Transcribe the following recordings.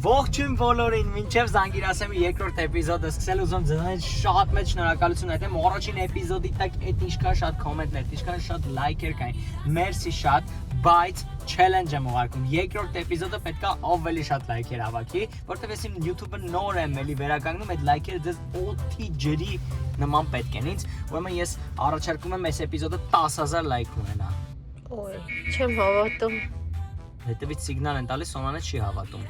Ողջույն բոլորին, մինչև Զանգիրասեմի երկրորդ էպիզոդը սկսել ուզում ձեզ շատ մեծ շնորհակալություն այդեմ առաջին էպիզոդի տակ այդ ինչքան շատ կոմենտներ, ինչքան շատ լայքեր կային։ Մերսի շատ, բայց challenge եմ ուղարկում։ Երկրորդ էպիզոդը պետքա ավելի շատ լայքեր հավաքի, որտեղ ես իմ YouTube-ը նոր եմ էլի վերականգնում, այդ լայքերը դες օդի ջրի նման պետք են ինձ, ուրեմն ես առաջարկում եմ այս էպիզոդը 10000 լայք ունենա։ Ոյ, չեմ հավատում։ Հետևից սիգնալ են տալիս, Սոնանը չի հավատում։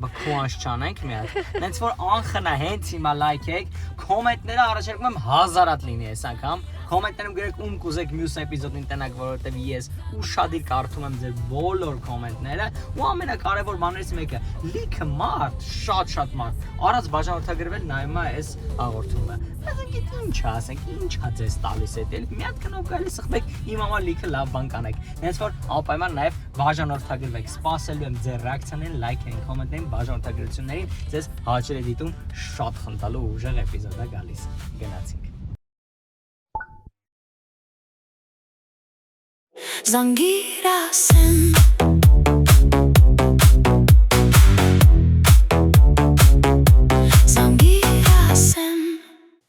Բքուանց չանենք մի հատ։ Հենց որ անխնա հենց հիմա լայքեք, կոմենտները առաջարկում եմ 1000-ատ լինի այս անգամ։ Կոմենտներում գրեք ում կուզեք մյուս էպիզոդին տնակ, որովհետև ես ուշադիր կարդում եմ ձեր բոլոր կոմենտները, ու ամենակարևոր բաներից մեկը՝ լիքը մարդ, շատ մարդ առանց բաժանորդագրվել նայում է այս հաղորդումը։ Բայց ինչ ասենք, ինչա ձեզ տալիս է դել։ Մի հատ կնոք գալիս ըխտեք, իմ համար լիքը լավ բան կանեք։ Հենց որ անպայման նաև բաժանորդագրվեք։ Սպասելու եմ ձեր ռեակցիաներին, լայքերին, կոմենտներին, բաժանորդագրություններին։ Ձեզ հաճելի է դիտում շատ խնդալու ուժեղ էպիզոդ է գալիս։ Գնացինք։ Զանգիրասեմ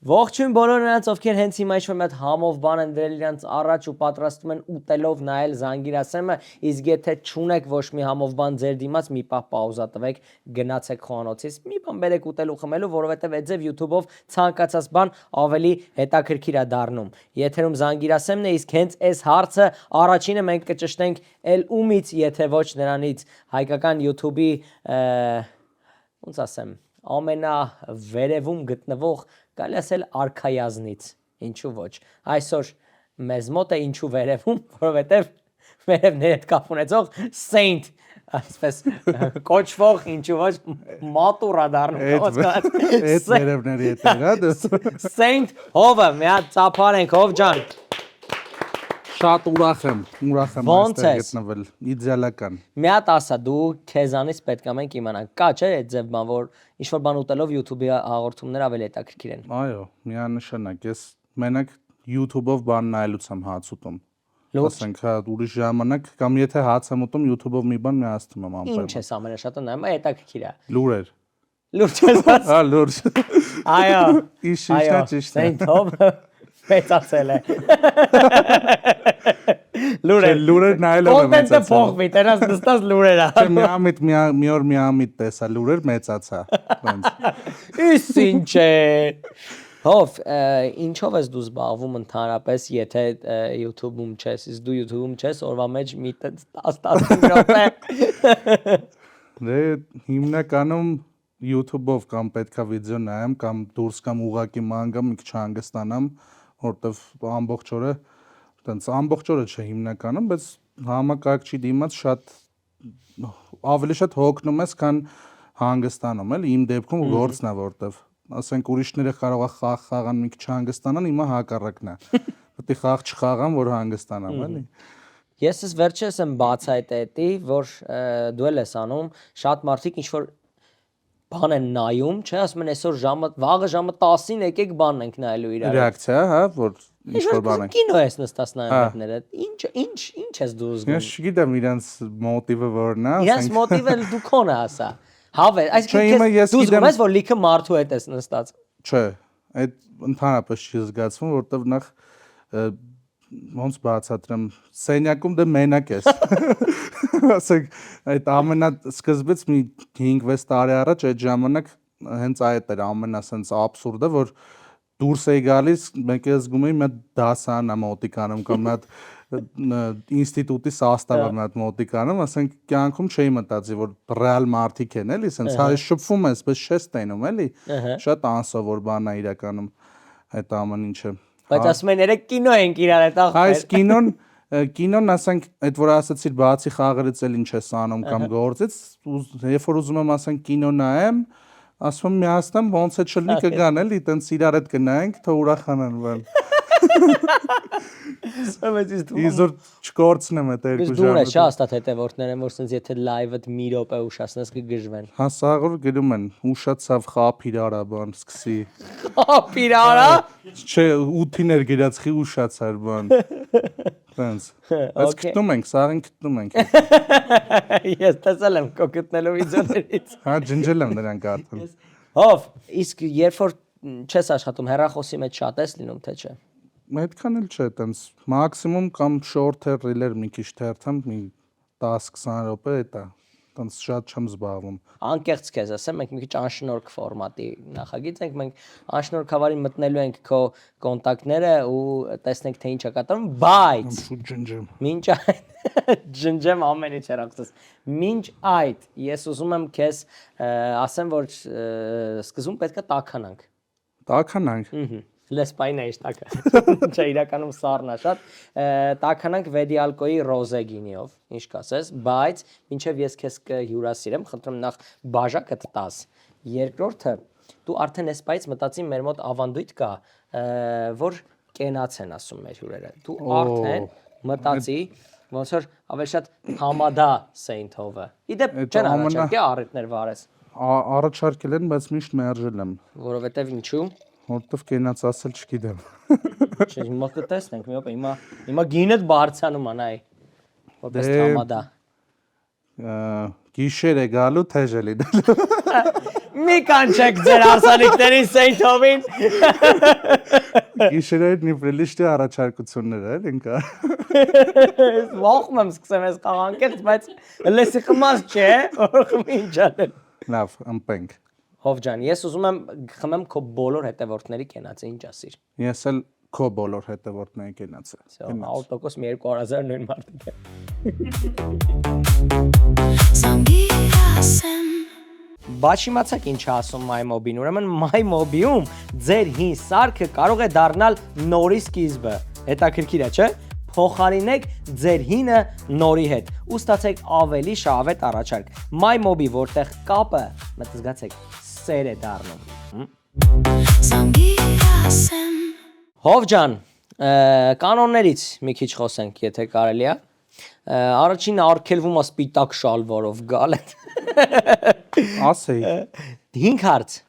Ողջույն բոլոր նրանց, ովքեր հենց հիմա ինչ-որ մի հատ համով բան են դրել իրանց առաջ ու պատրաստում են ուտելով նայել Զանգիրասեմը, իսկ եթե չունեք ոչ մի համով բան ձեր դիմաց, մի պահ պաուզա տվեք, գնացեք խոհանոցից, մի բան բերեք ուտելու խմելու, որովհետև այդ ձև YouTube-ով ցանկացած բան ավելի հետաքրքիր է դառնում։ Եթերում Զանգիրասեմն է, իսկ հենց այս հարցը առաջինը մենք կճշտենք էլ ումից, եթե ոչ նրանից հայկական YouTube-ի ոնց ասեմ, ամենավերևում գտնվող կարելի ասել արքայազնից, ինչու ոչ։ Այսօր մեզ մոտ է ինչու վերևում, որովհետև վերևների հետ կապ ունեցող Saint, այսպես կոչվող ինչու ոչ մատուրա դառնում։ Այդ վերևների հետ էր, Saint հովը, մի հատ ծափարենք, հով ջան։ Շատ ուրախ եմ այստեղ գտնվել, իդեալական։ Մի հատ ասա, դու քեզանից պետք է մենք իմանանք, կա չէ այդ ձև բան, որ ինչ-որ բան ուտելով YouTube-ի հաղորդումները ավելի հետաքրքիր են։ Այո, միանշանակ, ես մենակ YouTube-ով բան նայելուց եմ հաց ուտում։ Ասենք, հա, ուրիշ ժամանակ կամ եթե հաց եմ ուտում YouTube-ով մի բան միացնում եմ անպայման։ Ինչ ես ամենաշատը նայում, հետաքրքիր է։ Լուրեր։ Լուրջ ես ասում։ Հա, լուրջ։ Այո։ Իշիշտա ճիշտ է։ Սենթով մեծացել է։ Լուրեր նայելով եմ մեծացել։ Կոնտենտը փոխվի, տերած նստած լուրեր ա։ Մի օր մի ամիտ տեսա լուրեր մեծացա։ Իս ինչ է։ Հով, ինչով ես դու զբաղվում ընդհանրապես, եթե YouTube-ում չես, իսկ դու YouTube-ում չես, օրվա մեջ մի 10-15 րոպե։ Դե հիմնականում YouTube-ով կամ պետքա վիդեո նայեմ, կամ դուրս կամ ուղակի ման գամ, մի քիչ հանգստանամ, որտեվ ամբողջ օրը չէ հիմնականում, բայց համակարգչի դիմաց ավելի շատ հոգնում ես, քան հանգստանում, էլի իմ դեպքում գործն է, որտեվ ասենք ուրիշները կարող է խաղ խաղան մի քիչ հանգստանան, հիմա հակառակն է։ Պետք է խաղ չխաղամ, որ հանգստանամ, էլի։ Ես վերջերս եմ բացահայտի, որ դու ես անում, շատ մարդիկ ինչ որ բան են նայում, չէ, ասում են այսօր վաղը ժամը 10-ին եկեք բանն ենք նայելու իրար։ Ռեակցիա, հա, որ ինչ-որ բան է։ Կինո ես նստած նայում հետները։ Ինչ ես դու զգում։ Ես չգիտեմ իրանց մոտիվը որն է, Իրանց մոտիվը դու քոնը ասա։ Հավե, այսինքն դու զգում ես, որ լիքը մարդու հետ ես նստած։ Չէ, այդ ընդհանրապես չի զգացվում, որովհետև նախ ոնց բացատրեմ, սենյակում դե մենակ ես։ Ասենք, այդ ամենասկզբից մի 5-6 տարի առաջ այդ ժամանակ հենց այդ էր ամենասենց աբսուրդը, որ դուրս էի գալիս, մեկ է զգում էի մի հատ դասան է մոտիկանում կամ մի հատ ինստիտուտի սաստավը մի հատ մոտիկանում, ասենք կյանքում չէի մտածի, որ ռեալ մարդիկ են, էլի, սենց հայ շփվում ես, բայց չես տենում, էլի։ Շատ անսովոր բան է իրականում այդ ամեն ինչը։ Բայց ասում են երեք կինո ենք իրար հետ ախպեր։ Այս կինոն ասենք, այդ որ ասացիր բացի խաղերից էլ ինչ ես անում կամ գործից, երբ որ ուզում եմ ասենք կինո նայեմ, ասում եմ միացնեմ ոնց է չլինի կգան էլի, տենց իրար հետ կնայենք, թող ուրախանան բան։ Իզոր չկորցնեմ այդ երկու ժամը։ Դու ես չէ հաստատ հետևորդներ են, որ սենց եթե լայվդ մի րոպե ուշացնես կգժվեն։ Հա սաղոր գրում են, ուշացավ խափիր արա բան, սկսի։ Խափիր արա։ Չէ, 8-ին էր գրած խի ուշացար բան։ Տենց։ Բայց գտնում ենք, սաղին գտնում ենք։ Ես տեսել եմ քո գտնելու վիդեոներից։ Հա, ջնջել եմ նրանք արդեն։ Հով, իսկ երբ որ չես աշխատում, հեռախոսի մեջ շատ ես լինում, թե չէ։ Այդքան էլ չէ, տենց մաքսիմում կամ short reel-եր մի քիչ թերթեմ, մի 10-20 րոպե է դա։ Տենց շատ չեմ զբաղվում։ Անկեղծ քեզ ասեմ, մենք մի քիչ անշնորհք ֆորմատի նախագիծ ենք, մենք անշնորհքավարի մտնելու ենք քո կոնտակտները ու տեսնենք թե ինչ է կատարվում, բայց Շուտ ջնջեմ։ մինչ այդ ջնջեմ ամեն ինչ հեռախոսս։ Մինչ այդ ես ուզում եմ քեզ ասեմ, որ սկզբում պետք է տաքանանք։ Տաքանանք։ Լեսպայն է իշտակը։ Չէ, իրականում սառնա շատ։ Տաքանանք Վեդիալկոյի ռոզե գինիով, ինչ կասես, բայց մինչև ես քեզ կհյուրասիրեմ, խնդրում նախ բաժակը տաս։ Երկրորդը, դու արդեն էսպայից մտածի մեր մոտ ավանդույթ կա, որ կենաց են ասում մեր հյուրերը։ Դու արդեն մտածի, ոնց որ ավելի շատ համադա Սեյնթովը։ Իդեպ չեն առաջարկի առիթներ վարես։ Առաջարկել են, բայց միշտ մերժել եմ, Որովհետև ինչու։ որովհետև կենաց ասել չգիտեմ։ Չէ, հիմա կտեսնենք, մի օպ, հիմա գինդ բարձանում անայ։ Որպես համադա։ Գիշեր է գալու, թեժ է լինելու։ Մի կանչեք ձեր հարսանիքներին Սեյնթովին։ Գիշերային նիվրելիշտի առաջարկություններ էլ ինքա։ Ողում եմ սկսեմ ես խաղանքից, բայց լեսի խմած չէ, ինչ անել։ Լավ, ըմպենք։ Հով ջան, ես ուզում եմ խմեմ քո բոլոր հետևորդների կենացը, ինչ ասիր։ Ես էլ քո բոլոր հետևորդների կենացը։ 100% մի 200,000 նույն մարդիկ են։ Բայց իմացաք ինչ է ասում MyMobi-ն, ուրեմն MyMobi-ում ձեր հին սարքը կարող է դառնալ նորի սկիզբը։ Հետաքրքիր է, չէ՞։ Փոխարինեք ձեր հինը նորի հետ ու ստացեք ավելի շահավետ առաջարկ։ MyMobi, որտեղ կապը, մտզգացեք, սեր է դառնում։ Հով ջան, կանոններից մի քիչ խոսենք, եթե կարելի է։ Առաջինը արգելվում է սպիտակ շալվարով գալ։ Ասեի։ 5 հարց։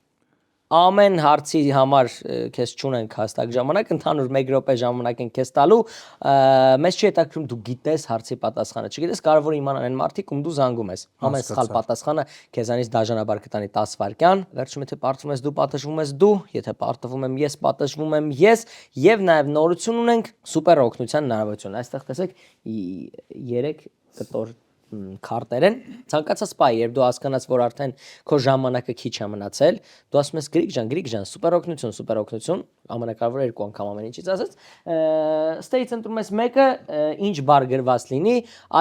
Ամեն հարցի համար քեզ չունենք հաստատ ժամանակ, ընդհանուր 1 րոպե ժամանակ են քեզ տալու։ Մեզ չի հետաքրքրում դու գիտես հարցի պատասխանը, չգիտես, կարևոր է իմանալ այն մարդիկ, ում դու զանգում ես։ Ամեն սխալ պատասխանը քեզանից դաժանաբար կտանի 10 վայրկյան։ Վերջում եթե պարտվում ես դու, պատժվում ես դու, եթե պարտվում եմ ես, պատժվում եմ ես, եւ նաեւ նորություն ունենք սուպեր օգնության հնարավորություն։ Այստեղ տեսեք 3 կտոր քարտեր են ցանկացած պահի երբ դու հասկանաս որ արդեն քո ժամանակը քիչ է մնացել դու ասում ես գրիկ ջան սուպեր օգնություն ամենակարևորը 2 անգամ ամեն ինչից ասած ստեյից ընտրում ես մեկը ինչ բառ գրված լինի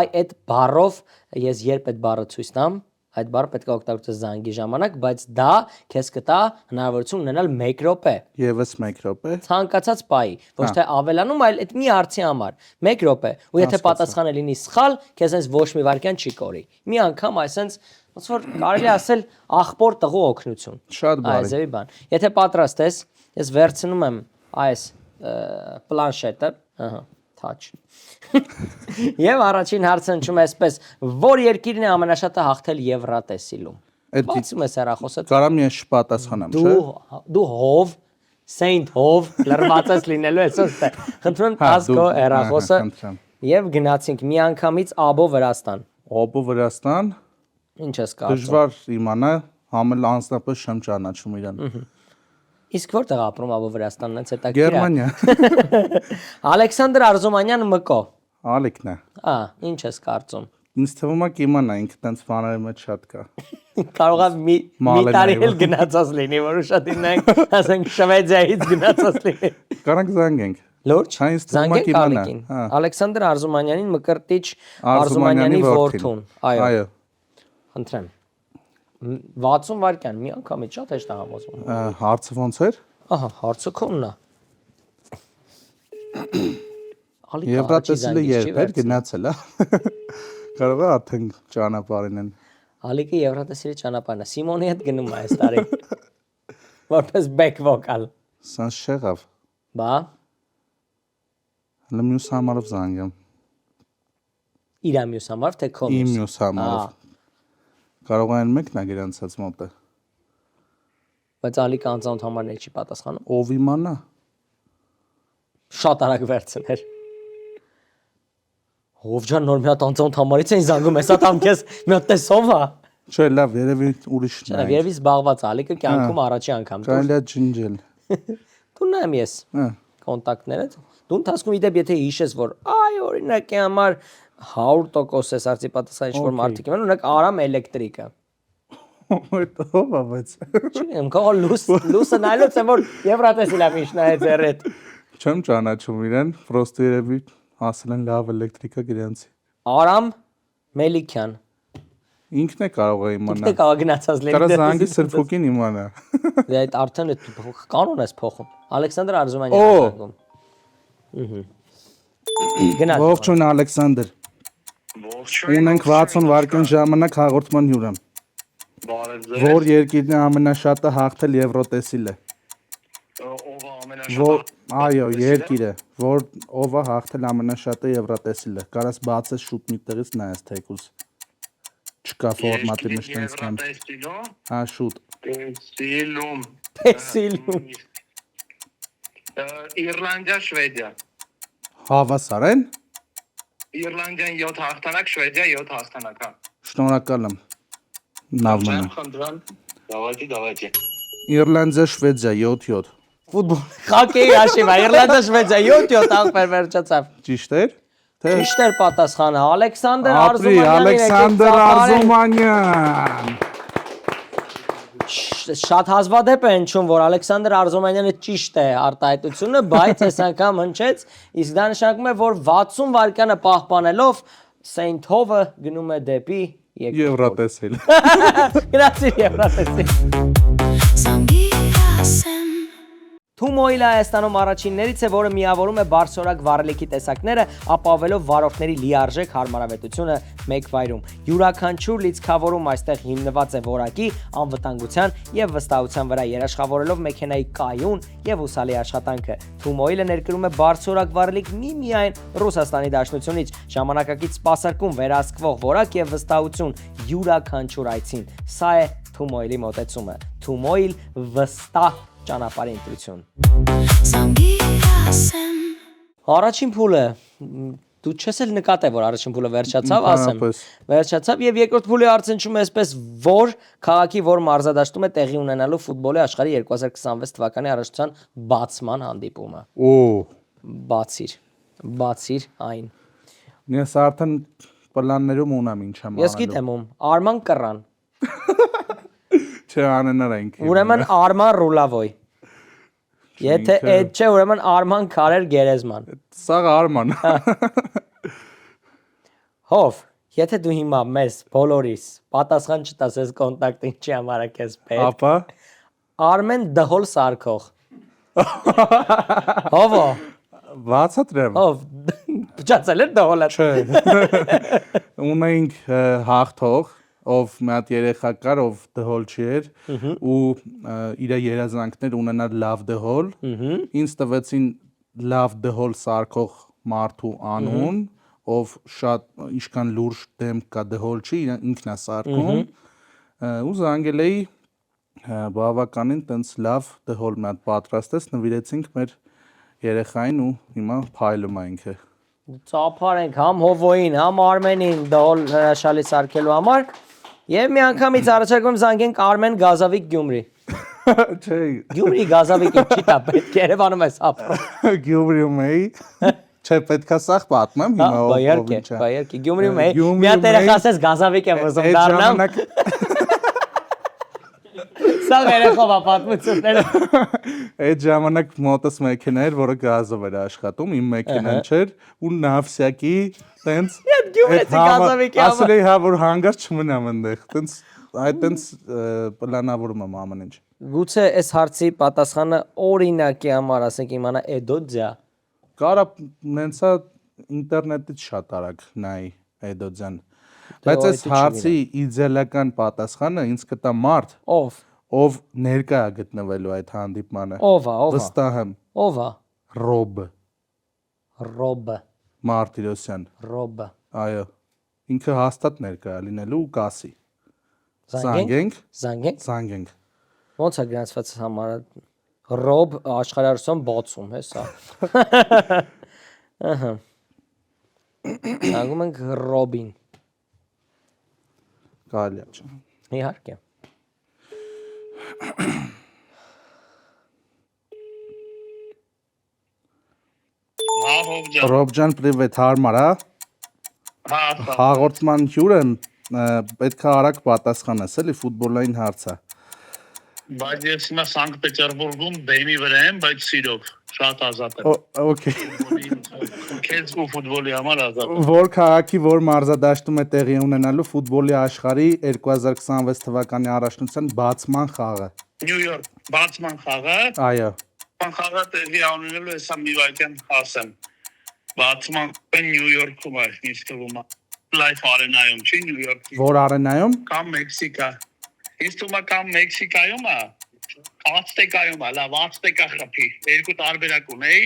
այդ բառով ես երբ այդ բառը ցույց տամ այդ բառը պետք է օգտագործես զանգի ժամանակ բայց դա քեզ կտա հնարավորություն ունենալ 1 րոպե Եվս 1 րոպե ցանկացած պահի ոչ թե ավելանում այլ այդ մի հարցի համար 1 րոպե ու եթե պատասխանը լինի սխալ քեզ այնց ոչ մի վայրկյան չի կորի մի անգամ այսենց ոնց որ կարելի ասել ախպոր տղու օգնություն շատ բարի այզեւի բան եթե պատրաստ ես ես վերցնում եմ այս պլանշետը ահա touch Եվ առաջին հարցը հնչում է այսպես որ երկիրն է ամենաշատը հաղթել Եվրատեսիլում Բացում ես հեռախոսը Կարամ ես չպատասխանեմ չէ Դու հով Saint հով լրված ես լինելու ես ոստե Խնդրում տաս քո հեռախոսը Եվ գնացինք մի անգամից Աբո Վրաստան Աբո Վրաստան Ինչ ես կարծում Դժվար իմանալ համել անձնապես չեմ ճանաչում իրան Իսկ որտեղ ապրում Աբո Վրաստանն է հետաքրքիր Գերմանիա Ալեքսանդր Արզումանյան Մկո Ալիքն է ինչ ես կարծում Ինձ թվում է կիմանա ինքը տենց բաների մեջ շատ կա Կարող է մի տարի էլ գնացած լինի որ ուշադին ենք ասենք Շվեդիայից գնացած լինի Կարանք զանգենք Լուրջ Ինձ թվում է կիմանա Ալեքսանդր Արզումանյանին Մկրտիչ Արզումանյանի որդուն Այո Խնդրեմ 60 վայրկյան մի անգամից շատ հեշտ է համոզվում Հարցը ոնց էր Ահա հարցը քոնն է Եվրատեսիլը երբ էր գնացել Կարող է արդեն ճանապարհին են Ալիկը Եվրատեսիլի ճանապարհն է Սիմոնի հետ գնում է այս տարի Որպես back vocal Սանց չեղավ Բա Հələ մյուս համարով զանգեմ Իրա մյուս համար թե քո Իմ մյուս համարով Կարող է այն մեկն է գրանցած մոտը Բայց Ալիկը անձանոթ համարներ չի պատասխանում Ով իմանա Շատ արագ վերցներ Հով ջան նոր մի հատ անցանոթ համարից էին զանգում, հեսա տամ քեզ մի հատ տեսով է։ Չէ, լավ, երևի ուրիշն Չէ, երևի զբաղված է, ալիքը կյանքում առաջի անգամ։ Կարելի է ջնջել։ Դու նայեմ ես Հա։ կոնտակտներդ։ Դու ընթացքում իդեպ եթե հիշես, որ այ օրինակի համար 100% ես արծի պատասխան ինչ որ մարդիկ են, օրինակ Արամ էլեկտրիկը։ Ո՞վ է բայց։ Չգիտեմ, կա լուսը նայելուց եմ որ Եվրատեսիլա ինչ նայեց երետ։ Չեմ ճանաչում իրեն, պրոստը երևի ասել են լավ էլեկտրիկա գրանցի։ Արամ Մելիքյան։ Ինքն է կարող է Դե իմանալ։ կա գնացած լեգենդար։ Կարա զանգի սրփոքին իմանա։ Դե այդ արդեն կանոն ես փոխում։ Ալեքսանդր Արզումանյանն է զանգում։ Գնալ։ Ողջույն Ալեքսանդր։ Ունենք 60 վայրկյան ժամանակ հաղորդման հյուրը։ Որ երկիրն է ամենաշատը հաղթել Եվրոտեսիլը։ Ով ամենաշատը։ Այո, երկիրը, որ ով է հաղթել ամենաշատը Եվրոտեսիլը։ Կարաս բացես շուտ մի տեղից նայես թեկուզ։ Չկա ֆորմատի մեջ տենց կան։ Հա, շուտ։ Տեսիլում։ Տեսիլում։ Իռլանդիա, Շվեդիա։ Հավասար են։ Իռլանդիան 7 հաղթանակ, Շվեդիա 7 հաղթանակ, հա։ Շնորհակալ եմ։ Լավ մնա։ Խնդրեմ։ Давайте։ Իռլանդիա, Շվեդիա 7-7։ Ֆուտբոլ խաղի հաշիվա Իռլանդիա Շվեդիա 7-7 ախպեր վերջացավ։ Ճիշտ էր։ Թե Ճիշտ էր պատասխանը Ալեքսանդր ապրի Ալեքսանդր Արզումանյան։ Շատ հազվադեպ է հնչում, որ Ալեքսանդր Արզումանյանը ճիշտ է արտահայտությունը, բայց այս անգամ հնչեց, իսկ դա նշանակում է, որ 60 վայրկյանը պահպանելով Saint Hove-ը գնում է դեպի Եվրոտեսիլ։ Գրացի Եվրատեսիլ։ Թումոիլը Հայաստանում առաջիններից է, որը միավորում է բարձրորակ վառելիքի տեսակները, ապավելով վարորդների լիարժեք հարմարավետությունը մեկ վայրում։ Յուրաքանչյուր լիցքավորում այստեղ հիմնված է որակի, անվտանգության եւ վստահության վրա, երաշխավորելով մեքենայի կայուն եւ ուսալի աշխատանքը։ Թումոիլը ներկրում է բարձրորակ վառելիք միմիայն Ռուսաստանի Դաշնությունից, ժամանակակից սպասարկում, վերահսկվող որակ եւ վստահություն յուրաքանչյուր այցին։ Սա է Թումոիլի մոտեցումը։ Թումոիլ վստահ ճանապարհի ընտրություն։ Առաջին փուլը դու չես էլ նկատել որ առաջին փուլը վերջացավ, ասեմ։ Վերջացավ եւ երկրորդ փուլի արդյունքում էսպես որ քաղաքի որ մարզադաշտում է տեղի ունենալու ֆուտբոլի աշխարհի 2026 թվականի առաջացան բացման հանդիպումը։ Բացիր այն։ Ես արդեն պլաններում ունեմ ինչ եմ անելու։ Ես գիտեմ ում Արման Կռան։ Չէ, անենարենք։ Ուրեմն Արման Ռուլավոյ։ Եթե այդ չէ, ուրեմն Արման Քարեր Գերեզման։ Սա Արման։ Հով, եթե դու հիմա մեզ բոլորիս պատասխան չտաս այս կոնտակտին չի համար է քեզ պետք։ Ապա Արմեն Դհոլ Սարքող։ Հովո։ բացատրեմ։ Հով, փչացել է Դհոլը։ Չէ։ Ունենք հաղթող, ով մի հատ երեխա կար, ով դհոլ չէր ու իր երազանքներ ունենալ լավ դհոլ։ Ինձ տվեցին լավ դհոլ սարքող մարդու անուն, ով շատ ինչքան լուրջ դեմք կա դհոլ չի, ինքն է սարքում։ Ու զանգել էի բավականին տենց լավ դհոլ մի հատ պատրաստեց, նվիրեցինք մեր երեխային ու հիմա փայլում է ինքը։ Ծափարենք համ Հովոյին, համ Արմենին դհոլ հրաշալի սարքելու համար։ Եվ մի անգամից առաջարկում զանգենք Արմեն Գազավիկ Գյումրի։ Չէ։ Գյումրի Գազավիկի չի տա պետք է Երևանում ես ապրում։ Գյումրիում էի։ Չէ, պետքա սաղ պատմեմ հիմա ով ինչ է։ Բայերքի Գյումրիում էի։ Մի հատ երեխասես Գազավիկ եմ ուզում դառնամ։ Սա երեխով է պատմությունները։ Այդ ժամանակ մոտս մեքենա էր, որը գազով էր աշխատում, իմ մեքենան չէր ու նավսյակի տենց Գյումրեցի Գազավիկի համար։ ասել էի հա որ հանգած չմնամ այնտեղ, տենց այդ տենց պլանավորում եմ ամեն ինչ։ Գուցե այս հարցի պատասխանը օրինակի համար ասենք իմանա Էդոձիա։ Կարա նենցա ինտերնետից շատ արագ նայի Էդոձյան։ Բայց այս հարցի իդեալական պատասխանը ինձ կտա մարդ, ով ներկա է գտնվելու այդ հանդիպմանը։ Ով է։ Վստահ եմ։ Ով է։ Ռոբը։ Մարտիրոսյան։ Ռոբը։ Այո։ Ինքը հաստատ ներկա է լինելու ու կասի։ Զանգենք։ Ոնց է գրանցված համարը։ Ռոբ աշխարհարուսան բացում, հեսա։ Ահա։ Զանգում ենք Ռոբին։ Կարելի է, չէ։ Իհարկե։ Հա, հովջան։ Ռոբջան, պրիվետ, հարմար, հա։ Հա, Հաղորդման հյուրը պետք է արագ պատասխանես, էլի ֆուտբոլային հարց է։ բայց ես հիմա Սանկտ Պետերբուրգում բեմի վրա եմ, բայց սիրով, շատ ազատ եմ։ Okay։ Քեզ ու ֆուտբոլի համար ազատ եմ։ Որ քաղաքի որ մարզադաշտում է տեղի ունենալու ֆուտբոլի աշխարհի 2026 թվականի առաջնության բացման խաղը։ Նյու Յորք, բացման խաղը, Այո։ բացման խաղը տեղի ունենալու է սա մի վայրկյան ասեմ։ Բացման խաղը Նյու Յորքում է, ինձ թվում է։ Life Arena-ում, չի Նյու Յորքի։ Որ արենայում։ Կամ Մեքսիկա։ Ինձ թվում է կամ Մեքսիկայում է, Ացտեկայում է, լավ, Ացտեկա խփի։ Երկու տարբերակ ունեի,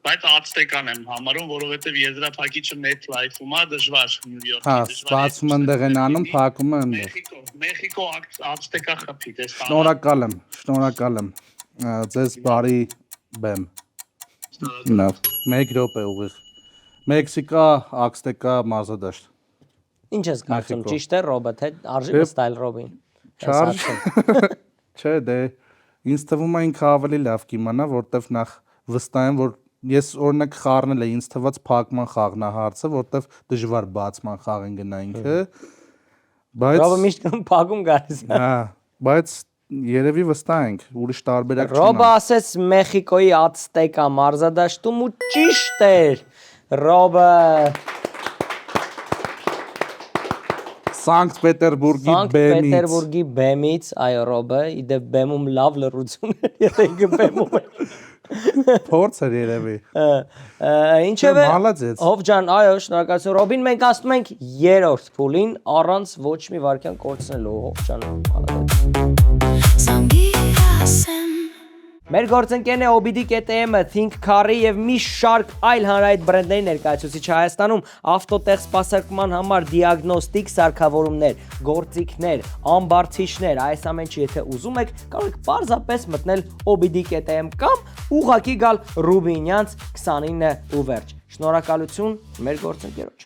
բայց Ացտեկան եմ համարում, որովհետև եզրափակիչը MetLife-ում է, դժվար Նյու Յորքի։ Հա, բացում ընդեղ են անում, փակում են ընդեղ։ Մեխիկո Ացտեկա խփի, տեսա։ Շնորհակալ եմ։ Ձեզ բարի բեմ։ Լավ, 1 րոպե ուղիղ։ Մեքսիկա, Ացտեկա մարզադաշտ։ Ինչ ես կարծում, Մեխիկո։ ճիշտ է Ռոբը, թե արժի վստահել Ռոբին։ Չարժ։ Չէ, դե ինձ թվում է ինքը ավելի լավ կիմանա, որտեվ նախ վստահ եմ, որ ես օրինակ խառնել է ինձ թված փակման խաղն է հարցը, որտեվ դժվար բացման խաղ են գնա ինքը։ Բայց Ռոբը միշտ փակում գալիս։ հա, բայց երևի վստահ ենք, ուրիշ տարբերակ Ռոբը ասեց Մեխիկոյի Ացտեկա մարզադաշտում ու ճիշտ էր։ Ռոբը Սանկտ Պետերբուրգի Սանկտ բեմից։ Պետերբուրգի բեմից, այո Ռոբը, իդե բեմում լավ լռություն էր, եթե ինքը բեմում էր։ Փորձ էր երևի։ Ինչևէ, Մալացեց։ Հովջան, այո, շնորհակալություն Ռոբին, մենք ասում ենք 3-րդ փուլին առանց ոչ մի վարքյան կորցնելու Հովջան։ Մեր գործընկերն է OBD.am-ը, Think Car-ի եւ մի շարք այլ հանրայինի բրենդների ներկայացուցիչ Հայաստանում ավտոտեղ սպասարկման համար դիագնոստիկ սարքավորումներ, գործիքներ, ամբարձիչներ, այս ամենը եթե ուզում եք, կարող եք պարզապես մտնել OBD.am կամ ուղղակի գալ Ռուբինյանց 29 ու վերջ։ Շնորհակալություն մեր գործընկերոջ։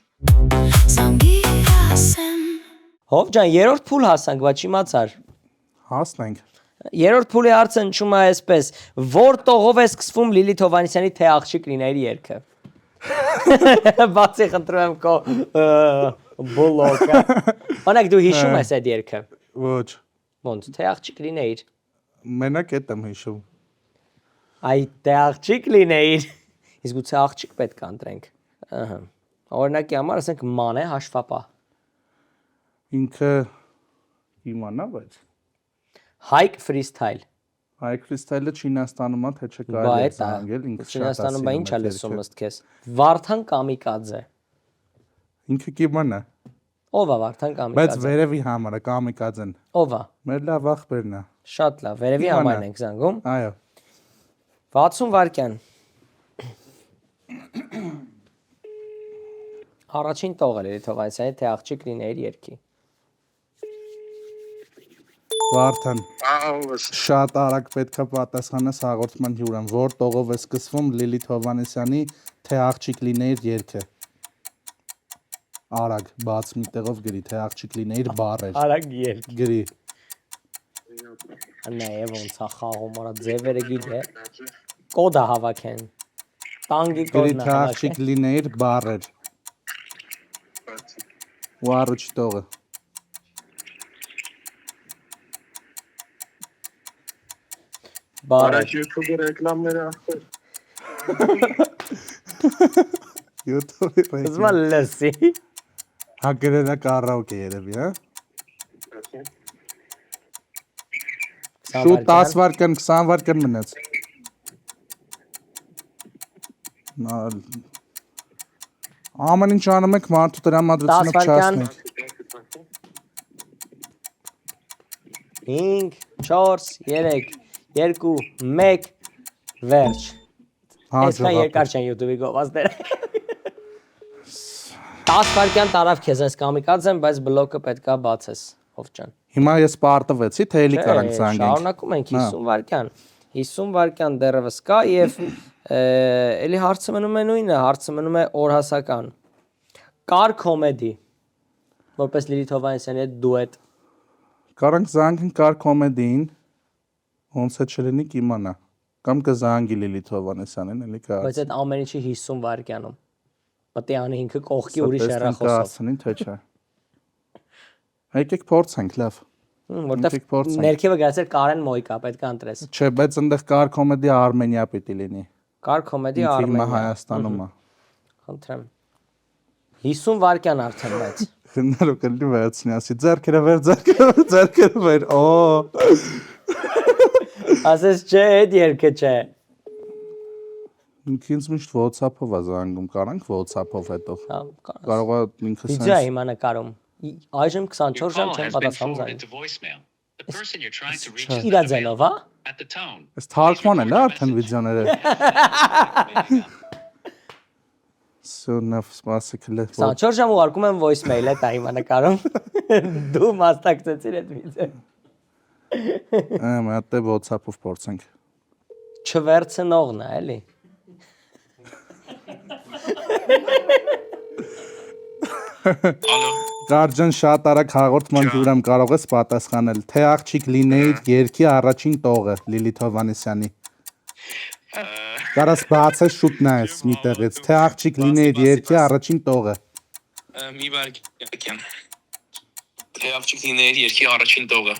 Հովջան, 3-րդ փուլ հասանք, բայց չիմացար։ Հասնենք։ Երրորդ փուլի հարցը հնչում է այսպես. Որ տողով է սկսվում Լիլիթ Հովհաննիսյանի Թե աղջիկ լինեիր երգը։ Բացի խնդրում եմ քո բլոկը։ Օրինակ դու հիշում ես այդ երգը։ Ոչ։ Ոնց Թե աղջիկ լինեիր։ Մենակ էդ եմ հիշում։ Այ Թե աղջիկ լինեիր։ Իսկ գուցե աղջիկ պետք է ընտրենք։ Ահա։ Օրինակի համար ասենք ման է հաշվապահ։ Ինքը իմանա, բայց Հայկ ֆրիստայլ։ Հայկ ֆրիստայլը Չինաստանում է, թե չէ կարելի է զանգել, ինքը շատ Չինաստանում բա ինչ է լսում ըստ քեզ։ Վարդան Կամիկաձե։ Ինքը կիմանա։ Ո՞վ է Վարդան Բայց Կամիկաձե։ վերևի համարը կամիկաձեն։ Ո՞վ է։ Մեր լավ ախպերն է։ Շատ լավ, վերևի Իմանա։ համարն ենք զանգում։ Այո։ 60 վայրկյան։ Առաջին տողը Լիլիթ Հովհաննիսյանի Թե աղջիկ լինեիր երգի։ Վարդան, Ահա, շատ արագ պետքա պատասխանես հաղորդման հյուրան, որ տողով է սկսվում Լիլիթ Հովհաննիսյանի Թե աղջիկ լինեիր երգը։ Արագ, բաց մի տեղով գրի, Թե աղջիկ լինեիր բառեր։ Արագ երգ։ Գրի։ Նայե ոնց է խաղում, արա ձևերը գիտե։ Կոդը հավաքեն։ Տանգի Գրի կոդն Թե աղջիկ լինեիր բառեր։ Ու առաջի տողը։ Բարը։ YouTube-ի ռեկլամները ախպեր։ YouTube-ի Զմա լսի։ հակերենա կարաոկե երևի, հա։ Շուտ 10 վայրկյան, 20 վայրկյան մնաց։ Ամեն ինչ անում եք մարդու տրամադրությունը 10 վայրկյան։ փչացնեք։ 5 4 3 2 1 վերջ։ Այսքան երկար չեն YouTube-ի գովազդերը։ 10 վայրկյան տարավ քեզ այս կամիկաձեն, բայց բլոկը պետքա բացես, Հովջան։ Հիմա ես պարտվեցի, թե էլի կարանք զանգենք։ Շարունակում ենք 50 վայրկյան։ 50 վայրկյան դեռևս կա եւ էլի հարցը մնում է նույնը, հարցը մնում է օրհասական։ Կար կոմեդի։ Որպես Լիլիթ Հովհաննիսյանի հետ դուետ։ Կարանք զանգեն կար կոմեդին, ոնց է չլինի կիմանա։ Կամ կզանգի Լիլիթ Հովհաննիսյանին, էլի կա։ Բայց այդ ամեն ինչի 50 վայրկյանում։ Պետք է անի ինքը կողքի ուրիշ հեռախոսով։ Կասնին թե չէ։ Եկեք փորձենք, լավ։ Որտեվ ներքևը գացել Կարեն Մոյկա, պետք է ընտրես։ Չէ, բայց այնտեղ կար կոմեդի Արմենիա պիտի լինի։ Կար կոմեդի Ֆիլմը Արմենիա։ Հայաստանում է։ Խնդրեմ։ 50 վայրկյան արդեն բայց։ Խնդրում կլինի վերցնի, ասի ձեռքերը վեր, օ։ Ասես չէ, այդ երկը չէ։ Ինքնից միշտ WhatsApp-ով է զանգում, կարանք WhatsApp-ով հետո։ Հա, Կարող է ինքը Վիդեո է հիմա նկարում։ Այժմ 24 ժամ չեմ պատասխանում զանգ։ Իրա ձենով, հա։ Այս թարգման էլ է արդեն վիդեոները։ Սոնավ սպասիկլե։ 24 ժամ ուղարկում եմ voicemail է տա հիմա նկարում։ Դու մասնակցեցիր այդ վիդեոն։ Մատե WhatsApp-ով փորձենք։ Չվերցնողն է, էլի։ Գարջան շատ արագ հաղորդման ջուրամ կարող ես պատասխանել։ Թե աղջիկ լինեիր երկի առաջին տողը Լիլիթ Հովհաննիսյանի։ Կարաս բացես շուտ նայես մի տեղից։ Թե աղջիկ լինեիր երկի առաջին տողը։ Մի վայրկյան։ Թե աղջիկ լինեիր երկի առաջին տողը։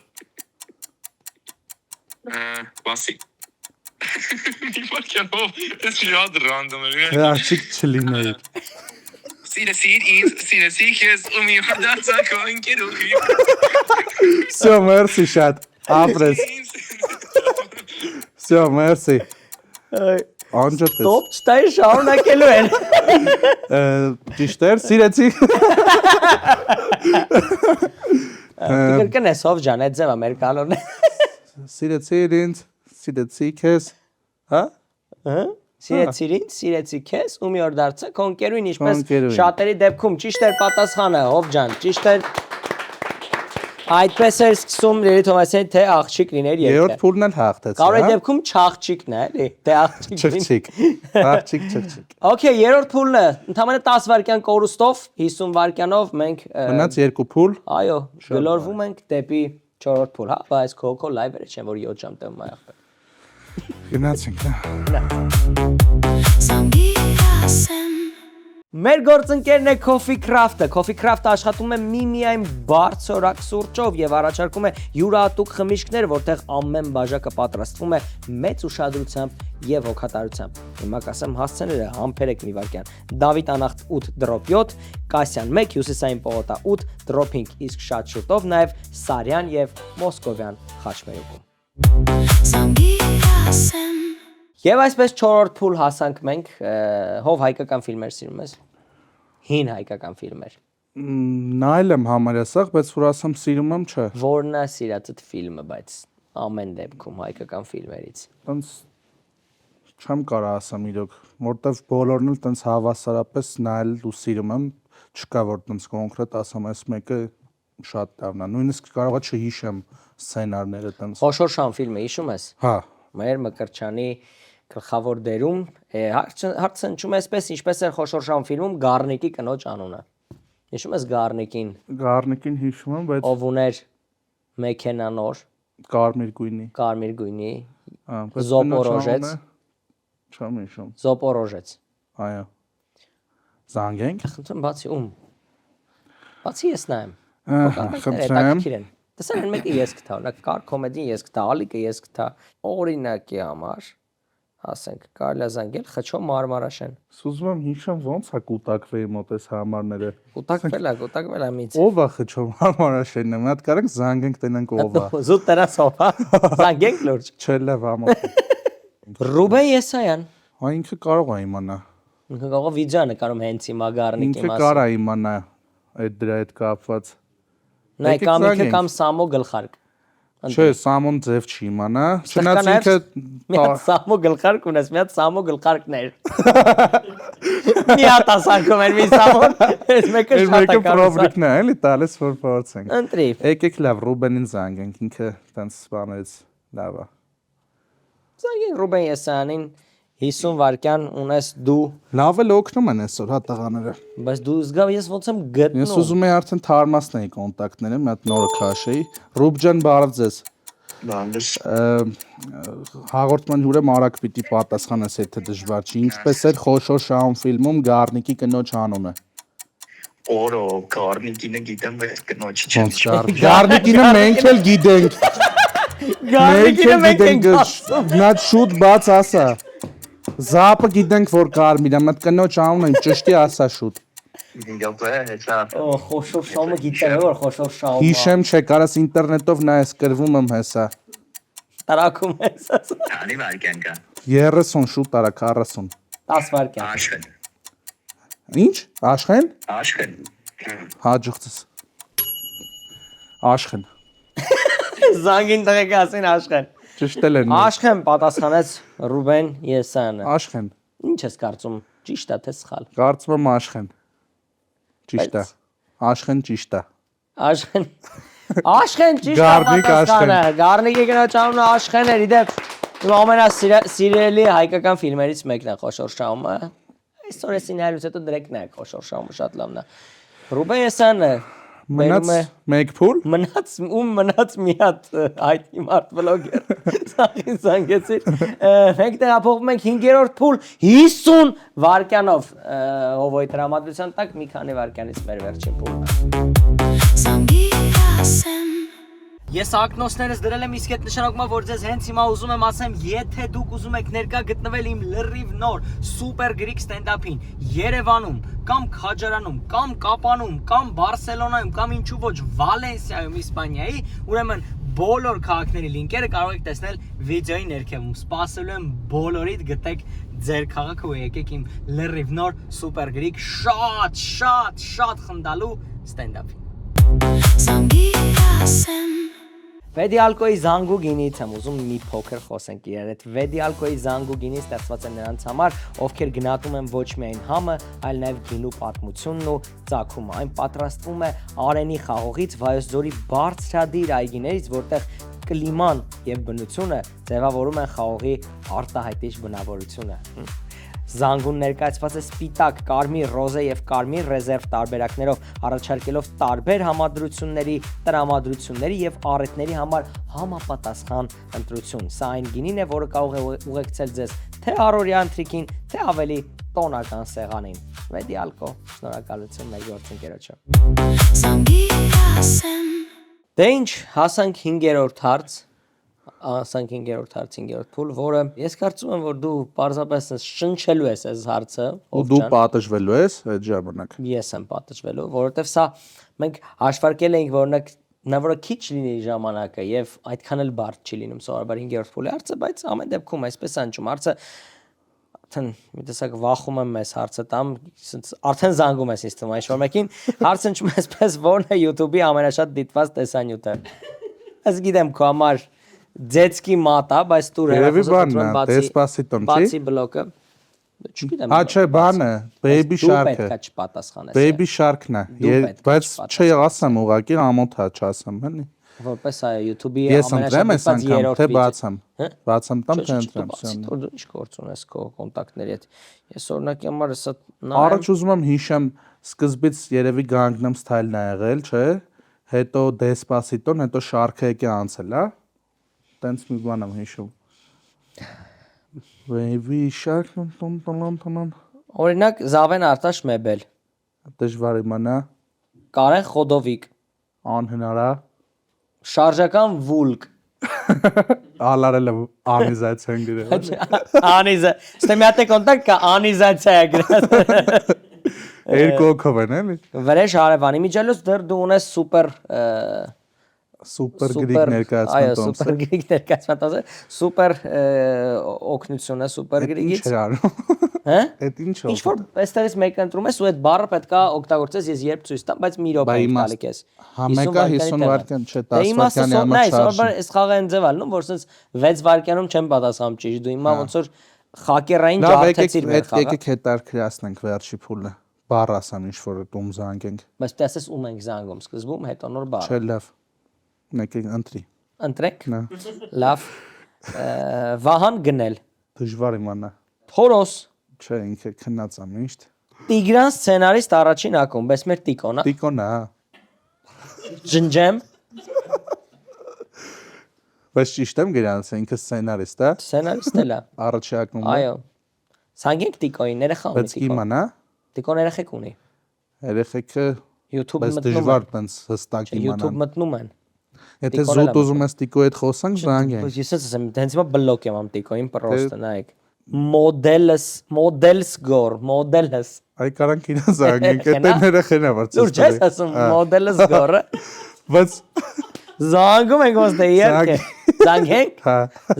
Բասի։ Մի վայրկյանով ես շատ random է։ Թե աղջիկ չլինեիր։ Սիրեցի քեզ ու մի հանդարցակ ընկերուհի։ Всё, merci շատ։ Ապրես։ Всё, merci։ Անջատ ես։ Top չտայի շարունակելու են։ Ճիշտ էր, սիրեցի։ Կրկնես ով ջան, այդ ձևը մեր կանոնն է։ Սիրեցի ինձ, սիրեցի քեզ։ Հա։ Հա։ Սիրեցիր ինձ, սիրեցի քեզ ու մի օր դարձա քո ընկերուին ինչպես ընկերուին։ շատերի դեպքում ճիշտ էր պատասխանը, ով ջան, ճիշտ էր։ Այդպես էր սկսում Լիլիթ Հովհաննիսյանի թե աղջիկ լիներ Երրորդ երկը։ փուլն էլ հաղթեց։ Կարող է դեպքում չաղջիկն է, էլի, թե աղջիկ լինի։ Չղջիկ։ Աղջիկ չղջիկ։ Okay, երրորդ փուլն է, ընդամենը 10 վայրկյան կորուստով, 50 վայրկյանով մենք Մնաց երկու փուլ։ այո, գլորվում ենք դեպի 4-րդ փուլ, հա, բայց քո լայվերը չեն որ 7 ժամ տևում է ախպեր։ Գնացինք։ Մեր գործընկերն է Coffee Craft-ը։ Coffee Craft-ը աշխատում է միմիայն բարձրորակ սուրճով եւ առաջարկում է յուրահատուկ խմիչքներ, որտեղ ամեն բաժակը պատրաստվում է մեծ ուշադրությամբ եւ հոգատարությամբ։ Հիմա կասեմ հասցեները, համբերեք մի վայրկյան։ Դավիթ Անախտ 8-7, Կասյան 1, Հյուսիսային պողոտա 8, Դրոփինգ իսկ շատ շուտով նաեւ Սարյան եւ Մոսկովյան խաչմերուկում։ Եվ այսպես 4-րդ փուլ հասանք մենք, հով հայկական ֆիլմեր սիրում ես։ Հին հայկական ֆիլմեր։ Նայել եմ համարյա սաղ, բայց որ ասեմ սիրում եմ, չէ։ Որն է սիրածդ ֆիլմը, բայց ամեն դեպքում հայկական ֆիլմերից։ Տենց չեմ կարող ասեմ իրոք, որտեվ բոլորն էլ տենց հավասարապես նայել ու սիրում եմ, չկա որ տենց կոնկրետ ասեմ, այս մեկը շատ լավն է։ Նույնիսկ կարող է չհիշեմ սցենարները տենց։ Խոշոր շան ֆիլմը հիշում ես։ Հա։ Մեր Մկրտչյանի գլխավոր դերում հարցը հնչում է այսպես, ինչպես էր Խոշոր շան ֆիլմում Գառնիկի կնոջ անունը։ Հիշում ես Գառնիկին։ Գառնիկին հիշում եմ, բայց Ով ուներ մեքենանոր, կարմիր գույնի։ կարմիր գույնի, Հա, բայց Զոպորոժեց։ Չեմ հիշում։ Զոպորոժեց։ Այո։ Զանգենք։ Խնդրեմ բացի ում։ Բացի ես նայեմ։ Խնդրեմ։ Տեսան են մեկը ես կտա, օրինակ կար կոմեդին ես կտա, ալիկը ես կտա, օրինակի համար, ասենք, կարելի է զանգել խչո Մարմարաշեն։ Սուզում եմ հիշեմ ոնց է կուտակվեի մոտ այս համարները։ Կուտակվել է միից։ Ով է խչում համարաշենը։ Մի հատ կարանք զանգենք տենանք ով է։ Զուտ դրանց ով է։ Զանգենք լուրջ։ Չէ լավ ամոթ։ Ռուբեն Եսայան։ Հա ինքը կարող է իմանա։ Ինքը կարող է վիդեո նկարում հենց հիմա Գառնիկի Ինքը մասին։ կարա իմանա այդ դրա հետ կապված։ Նայ կամ ինքը կամ Սամո գլխարկ։ Չէ, Սամոն ձև չի իմանա։ Չնայած ինքը մի հատ Սամո գլխարկ ունես, մի հատ Սամո գլխարկներ։ Մի հատ ասանքում են մի Սամոն, այս մեկը շատ է մեկը կարող։ պրոբլիկն է, էլի տալիս որ փորձենք։ Ընտրի։ Եկեք լավ Ռուբենին զանգենք, ինքը տենց սպանեց լավ է։ Զանգենք Ռուբեն Եսայանին, 50 վայրկյան ունես դու, Լավ էլ օգնում են այսօր հա տղաները։ բայց դու զգա ես ոնց եմ Ես գտնում։ ուզում եի արդեն թարմացնեի կոնտակտները, մի հատ նորը քաշեի։ Ռուբջան բարև ձեզ։ Բանդես Հաղորդման հյուրը Մարակ պիտի պատասխանես, եթե դժվար չի։ Ինչպես էր Խոշոր Շահում ֆիլմում Գառնիկի կնոջ անունը։ օրո կարնիկինը գիտեմ բայց կնոջ Ոնց Գառնիկինը մենք էլ գիտենք։ Գառնիկինը մենք ենք ասում։ Նա շուտ բաց ասա։ Զապը գիտենք որ Կարմիրը, մտ կնոջ անունը ճշտի ասա շուտ։ Դիգապե հեսա Օ, խոշոր շամը գիտեմ որ խոշոր շամը։ Հիշեմ չէ, կարաս ինտերնետով նայես գրվում եմ հեսա։ Տարակում ես ասում։ քանի վարկյան կա 30 շուտ արա 40։ 10 վայրկյան։ Աշխեն Ինչ? Աշխեն։ Աշխեն Հաջողցս։ Աշխեն։ Զանգին տղեկ ասին Աշխեն։ Ճշտել են։ Աշխեն պատասխանեց Ռուբեն Եսյանը։ Աշխեն։ Ինչ ես կարծում, ճիշտ է թե սխալ։ Կարծում եմ Աշխեն։ Ճիշտ է։ Աշխեն ճիշտ է։ Աշխեն։ Աշխեն ճիշտ է Գառնիկ պատասխանը։ Գառնիկի կնոջ անունը Աշխեն էր, իդեպ իմ ամենասիրելի հայկական ֆիլմերից մեկն է Խոշոր շահումը։ Այսօր էս ինայլուց հետո դրեք նայեք Խոշոր շահումը շատ լավն է։ Ռուբեն Եսյանը Մնաց մեկ փուլ։ մնաց մի հատ հայտնի մարդ վլոգեր։ Սաղին զանգեցի։ Մենք տեղափոխվում ենք 5-րդ փուլ 50 վայրկյանով հովոյի տրամադրության տակ մի քանի վայրկյանից մեր վերջին փուլը։ Ես ակնոցներս դրել եմ, իսկ այդ նշանակում է, որ ձեզ հենց հիմա ուզում եմ ասեմ, եթե դուք ուզում եք ներկա գտնվել իմ լրիվ նոր սուպեր գրիկ ստենդափին Երևանում, կամ Քաջարանում, կամ Կապանում, կամ Բարսելոնայում, կամ ինչու ոչ Վալենսիայում, Իսպանիայի, ուրեմն բոլոր քաղաքների լինքերը կարող եք տեսնել վիդեոյի ներքևում։ Սպասելու եմ բոլորիդ գտեք ձեր քաղաքը ու եկեք իմ լրիվ նոր սուպեր գրիկ շատ խնդալու ստենդափին։ Վեդիալկոյի Զանգուգինից եմ ուզում մի փոքր խոսենք իրար հետ։ Վեդիալկոյի Զանգուգինին ստեղծված է նրանց համար, ովքեր գնահատում են ոչ միայն համը, այլ նաև գինու պատմությունն ու ծագումը։ Այն պատրաստվում է Արենի խաղողից, Վայոց ձորի բարձրադիր այգիներից, որտեղ կլիման եւ բնությունը ձևավորում են խաղողի արտահայտիչ բնավորությունը։ Զանգուն ներկայացված է սպիտակ, կարմիր, ռոզե եւ կարմիր ռեզերվ տարբերակներով, առաջարկելով տարբեր համադրությունների, տրամադրությունների եւ առեթների համար համապատասխան ընտրություն։ Սա այն գինին է, որը կարող է ուղեկցել ձեզ թե առօրյա ընթրիքին, թե ավելի տոնական սեղանին։ Վեդիալկո, շնորհակալություն մեր գործընկերոջը։ Դե ինչ, հասանք 5-րդ հարց։ Ասանք 5-րդ հարց, 5-րդ փուլ, որը ես կարծում եմ, որ դու պարզապես շնչելու ես այս հարցը, Ու դու պատժվելու ես այդ ժամանակ։ Ես եմ պատժվելու, որովհետև սա մենք հաշվարկել էինք, որ նավորը քիչ լինի ժամանակը եւ այդքան էլ բարդ չի լինում սովորաբար 5-րդ փուլի հարցը, բայց ամեն դեպքում այսպես անջում հարցը արդեն մի տեսակ վախում եմ մեզ հարցը տամ, արդեն զանգում ես ինձ թվում այն շոր մեկին, հարցը ինչու այսպես որն է YouTube-ի ամենաշատ դիտված տեսանյութը։ Ես գիտեմ քո համար Ձեցկի մատա, բայց դուր հեռախոսը Despacito-ն չի։ Բացի բլոկը։ Չգիտեմ։ Հա չէ, բանը, Baby Shark-ը։ Պետք է չպատասխանես։ Baby Shark-ն է։ Բայց չի ասեմ ուղղակի ամոթա չասեմ, հələ։ Որպես այ YouTube-ի Ես ընտրեմ այս անգամ, թե բացեմ։ Բացեմ տամ թե ընտրեմ։ Դու ինչ գործ ունես քո կոնտակտների հետ։ Ես օրինակի համար հեսա Առաջ ուզում եմ հիշեմ, սկզբից երևի Gangnam Style-ն ա եղել, չէ՞։ Հետո Despacito-ն, հետո Shark-ը եկե անցել, հա։ Տենց մի բան եմ հիշում։ Baby Shark-ն։ Օրինակ Զավեն Արտաշ Մեբել։ Դժվար իմանա։ Կարեն Խոդովիկ։ Անհնար է։ Շարժական Վուլկ։ Ալարելը անիզացիան գրել։ Անիզա։ Ստե մի հատ կոնտակտ կա անիզացիա գրած։ Երկու օքով են, էլի։ Վրեժ Հարևանի միջելուց դեռ դու ունես Սուպեր գրիկ ներկայացման այո, սուպեր գրիկ ներկայացման տոմսը, սուպեր օգնությունը, սուպեր գրիգից։ Ինչ էր անում։ Հա? Այդ ինչ է։ Ինչ որ այստեղից մեկը ընտրում ես ու այդ բառը պետքա օգտագործես, ես երբ ցույց տամ, բայց մի րոպե տալի քեզ։ Հա մեկը 50 վայրկյան, չէ, 10 վայրկյանի համար համար շարժ։ շարժ։ Այս խաղը այն ձև ալնում, որ sense 6 վայրկյանում չեմ պատասխանում ճիշտ, դու հիմա ոնց որ խակերային ջարդեցիր մեր խաղը։ Եկեք հետարքրացնենք վերջի փուլը։ Բառ ասամ ինչ որ դում զանգենք։ Բայց տեսես ում ենք զանգում սկզբում, հետո նոր բառ։ Չէ, լավ։ Մեկը ընտրի։ Ընտրեք։ Նա։ Լավ։ Վահան գնել։ Դժվար իմանա։ Թորոս Չէ, ինքը քնած է միշտ։ Տիգրան սցենարիստ առաջին ակումբ, էս մեր Տիկոնա։ Տիկոնա։ Ջնջեմ, Բայց ճիշտ եմ գրանց, ինքը սցենարիստ է։ սցենարիստ էլ է։ Առաջի ակումբը։ Այո։ Սանգենք Տիկոին, երեխա ունի Բայց Տիկոն։ իմանա, Տիկոն երեխեք ունի։ երեխեքը YouTube բայց մտնում դժվար են։ տենց հստակ YouTube իմանան։ մտնում են։ Եթե Տիկոն էլ զուտ է ուզում ես Տիկոյի հետ խոսանք, զանգենք։ Ես ասեմ, հենց հիմա բլոկ եմ ամ Տիկոին, պրոստը նայեք։ Մոդելս գոր, մոդելս։ Այ կարանք իրան զանգենք, Քնա։ այդ երեխեն է վարձած։ Դուր չես ասում մոդելս գորը։ Բայց Զանգում ենք ոնց թե իհարկե։ Զանգենք։ հա,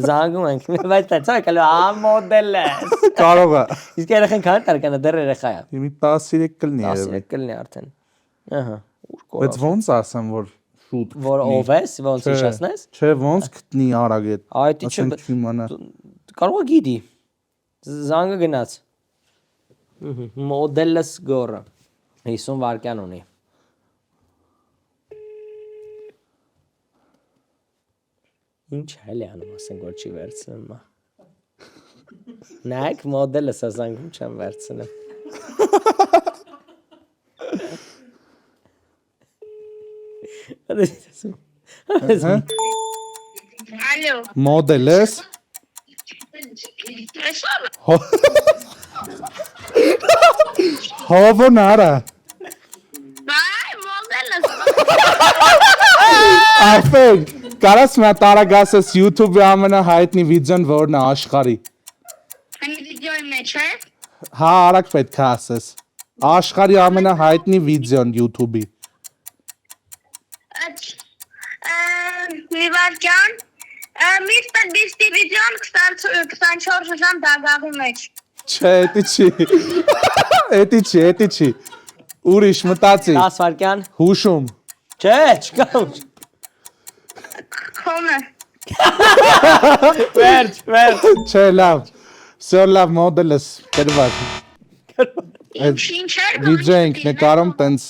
Զանգում ենք, բայց դա ցա կլո ա մոդելս։ կարող է։ Իսկ երեխան քան տարեկան է, դեռ երեխա է։ Իմի 13 կլինի 10 երևի։ կլինի արդեն։ Ահա, ուր Բայց կորավ։ ոնց ասեմ, որ շուտ Որ գտնի։ ով ես, ոնց Չէ, իշացնես։ Չէ, ոնց գտնի արագ այդ։ Այդ ի՞նչ է, Ասենք չիմանա։ կարող է գիտի։ Զանգը գնաց։ Մոդելս գորը 50 վայրկյան ունի։ Ինչ հəl է անում, ասենք որ չի վերցնում մա։ Նայեք մոդելս ասանգում չեմ վերցնում։ Ալո։ Մոդել ես։ Այսօր Հովոն արա։ բայ մոդելը։ Ախպեր, կարաս մի հատ արագ ասես YouTube-ի ամենահայտնի վիդեոն որն է աշխարհի։ Ani վիդեոյի մեջ է։ Հա, արագ պետք է ասես։ Աշխարհի ամենահայտնի վիդեոն YouTube-ի։ Մի վարքյան։ Միստր Բիստի վիդեոն 24 ժամ դագաղի մեջ։ Չէ, էտի չի։ Ուրիշ մտածի։ 10 վայրկյան։ Հուշում։ Չէ, չկա ուժ։ Քոմը։ Վերջ։ Չէ, լավ։ Всё լավ մոդելս դրված։ Ինչ է։ Վիդեո ենք նկարում, տենց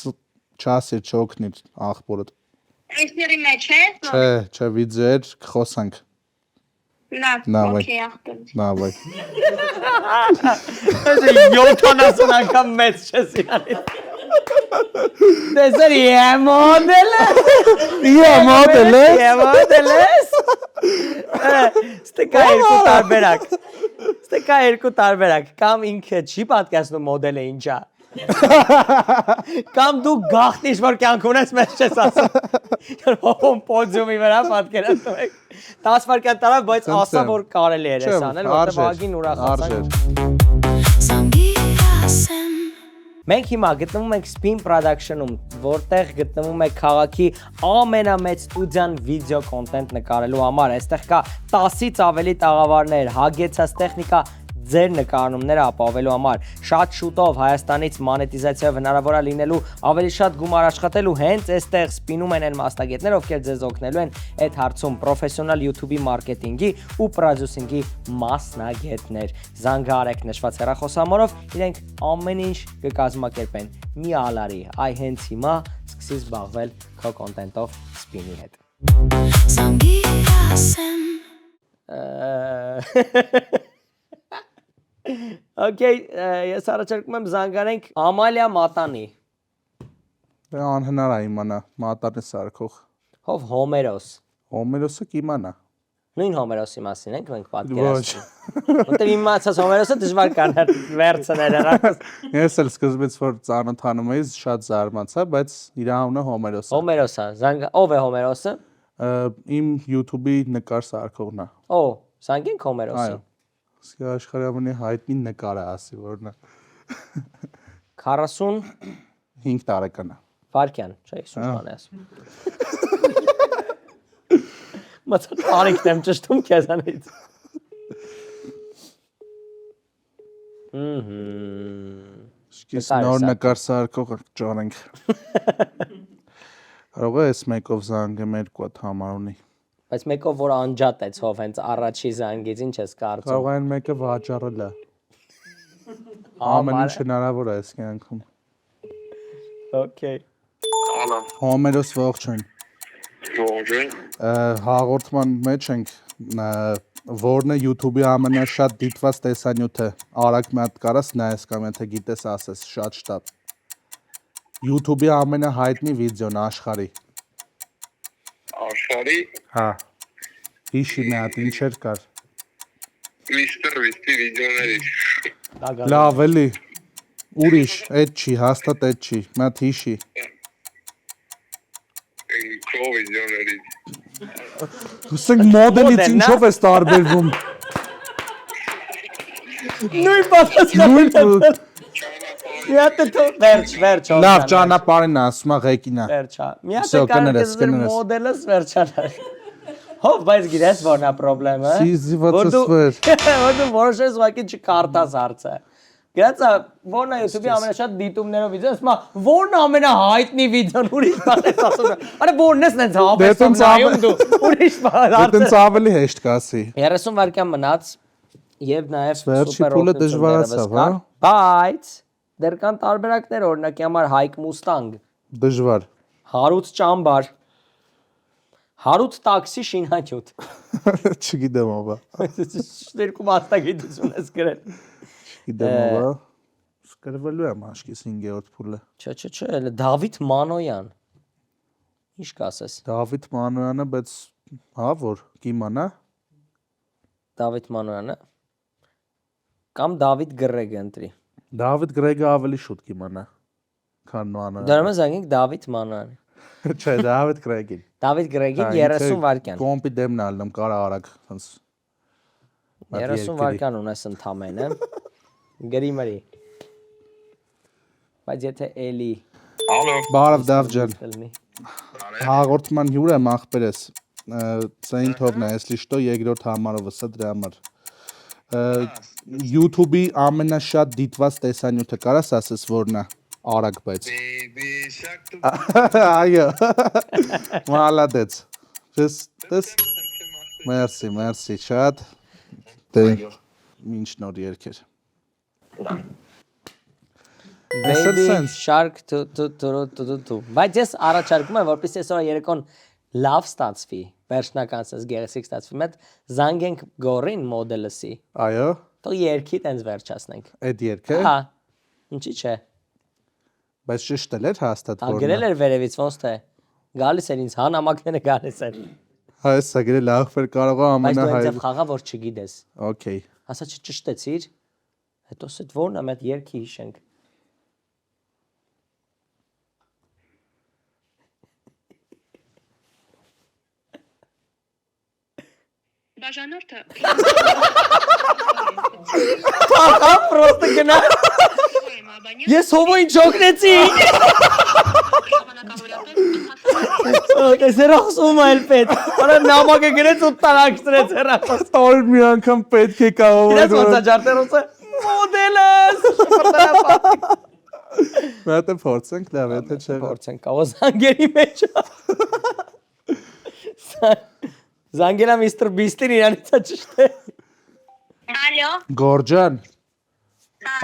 չասի չօգնի աղբորդ։ Այսիրի մեջ է։ Չէ, վիդեո էր, կխոսանք։ Լավ, Լավ, այ։ օքեյ ախտել։ Լավ, այ։ 70 անգամ մեծ չես իրանի։ Դեսեր մոդելը։ Մոդելես։ Ստեկա երկու տարբերակ։ Կամ ինքը չի պատկասնում մոդելը ինչա։ Կամ դու գախտի ինչ որ կյանք ունես մեծ չես ասում։ Հոմ պոդիումի վրա պատկերացնում եք։ 10 վայրկյան տարավ, բայց ասա որ կարելի էր էս անել, որտեղ ագին ուրախացանք։ Մենք հիմա գտնվում ենք Spin Production-ում, որտեղ գտնվում է քաղաքի ամենամեծ ստուդիան վիդեո կոնտենտ նկարելու համար։ Այստեղ կա 10-ից ավելի տաղավարներ, հագեցած տեխնիկա ձեր նկարումները ապահովելու համար։ Շատ շուտով Հայաստանից մոնետիզացիա հնարավոր է լինելու, ավելի շատ գումար աշխատելու հենց այստեղ Spin-ում են մասնագետներ, ովքեր ձեզ օգնելու են այդ հարցում պրոֆեսիոնալ YouTube-ի մարքեթինգի ու պրոդյուսինգի մասնագետներ։ Զանգ արեք նշված հեռախոսահամարով, իրենք ամեն ինչ կկազմակերպեն։ Մի ալարի, այ հենց հիմա սկսի զբաղվել քո կոնտենտով Spin-ի հետ։ Okay, ես առաջարկում եմ զանգանենք Ամալիա Մատանի։ Դե անհնար է իմանա, մատարի սարքող։ Հով Հոմերոս։ Հոմերոսը կիմանա։ Նույն Հոմերոսի մասին ենք մենք պատկերացնում։ Որտեղ իմացած Հոմերոսը դժվար կաներ վերցնել հեռախոս։ Ես էլ սկզբից որ ծանոթանում էի, շատ զարմացա, բայց իր անունը Հոմերոս է։ Հոմերոսը, զանգ, ով է Հոմերոսը։ Իմ YouTube-ի նկար սարքողն է։ Օ, զանգենք Հոմերոսին։ Այո։ Իսկ աշխարհի ամենի հայտնի նկարը ասի, որն է 45 տարեկան է։ վայրկյան, չէ, ինչ բան է ասում։ Մացա տարիքն եմ ճշտում քեզանից։ Իսկ նոր նկար սարքող ճանենք։ Կարող է էս մեկով զանգեմ 2 հատ համար ունի։ Բայց մեկով որ անջատ է ցով հենց առաջի զանգից ինչ ես կարծում։ Կարող այն մեկը վաճառել է։ Ամեն ինչ հնարավոր է այս կյանքում։ Okay։ Ալա, Հոմերոս ողջույն։ ողջույն։ Հաղորդման մեջ ենք Որն է YouTube-ի ամենաշատ դիտված տեսանյութը։ Արագ մի հատ կարաս նայես կամ եթե գիտես ասես, շատ շտապ։ YouTube-ի ամենահայտնի վիդեոն աշխարհի։ Աշխարհի Հա։ Հիշի մի հատ ինչեր կար։ Mr. Beast-ի վիդեոներից։ Լավ էլի։ Ուրիշ, այդ չի, հաստատ այդ չի։ Մի հատ հիշի։ Քո վիդեոներից։ Ասենք մոդելից ինչով է տարբերվում։ Նույն պատասխանը։ Միատը վերջ։ Լավ, ճանապարհին ասում է ղեկինա։ Վերջա։ Всё, Միատը կներես, կներես։ մոդելս վերջանալ։ Հով, բայց գիտես որն է խնդրեմը։ Սիզիվացս։ Որ դու որոշես ուղղակի չկարտաս հարցը։ Գիտես, որն է YouTube-ի ամենաշատ դիտումներով վիդեոն, ասում է, որն է ամենահայտնի վիդեոն, ուրիշ բան ես ասում։ Արա որն ես նենց հավես նայում դու, ուրիշ բան Այդտենց հարցը։ ավելի հեշտ կասի։ 30 վայրկյան մնաց եւ նաեւ Վերջի սուպեր փուլը օգնություն դժվարացավ, կար, բայց դեռ կան տարբերակներ, օրինակի համար Հայկ Մուստանգ, Դժվար։ Հարութ ճամբար, Հարութ տաքսի շինանյութ։ Չգիտեմ ով է։ Երկու մասնագիտություն ես գրել։ Չգիտեմ ով է։ Սկրվելու եմ աշկիս 5-րդ փուլը։ Չէ, elə Դավիթ Մանոյան։ Ինչ կասես։ Դավիթ Մանոյանը, բայց հա որ կիմանա։ Դավիթ Մանոյանը կամ Դավիթ Գրեգը ընտրի։ Դավիթ Գրեգը ավելի շուտ կիմանա։ Քան Մանոյանը։ Դեռ մեզ անգին Դավիթ Մանոյան։ Չէ, Դավիթ Գրեգին։ Դավիթ Գրեգին 30 վայրկյան։ Կոմպի դեմն ալնեմ, կարա արագ հենց 30 վայրկյան ունես ընդամենը։ Գրի մրի։ Բայց եթե էլի Ալո։ Բարև Դավջան։ լինի։ Հաղորդման հյուր եմ ախպերես։ Ցեինթովն է, если что, երկրորդ համարով սա դրա համար։ YouTube-ի ամենաշատ դիտված տեսանյութը կարաս ասես որն է։ Արագ բայց։ Baby Shark to Այո։ Մալադեց։ This Merci, շատ։ Դե ինչ նոր երկեր։ Baby Shark to Բայց ես առաջարկում եմ որպես այսօր երեկոն լավ ստացվի, վերջնականս գեղեցիկ ստացվի, մեծ զանգենք գորին մոդելսի։ Այո։ Թող երկի տենց վերջացնենք։ Այդ երկը։ Հա։ Ինչի՞ չէ։ Բայց ճիշտ էր հաստատ որն է։ Ագրել էր վերևից ոնց թե գալիս էր ինձ հանամակները գալիս են։ Հա, սա գրել ախպեր կարող է Բայց դու ամենահայ։ այնտեղ խաղա որ չգիտես։ Okay։ Ասա չճշտեցիր։ Հետո սեդ որն է մեծ երկի հիշենք։ Բաժանորդը Ահա պրոստը գնա։ Ես հովոյին չօգնեցի։ Տեսեր ասում էլ պետ։ Արա նամակը գրեց ու տարակցրեց հեռախոս։ Տոր մի անգամ պետք է կավով։ Դες ոնց է ջարտերոսը։ Մոդելս։ Մատը փորձենք լավ է թե չէ։ Փորձենք կավո զանգերի մեջ։ Զանգելա Mr. Beast-ին իրանից է ճիշտ է։ Ալո։ Գորջան։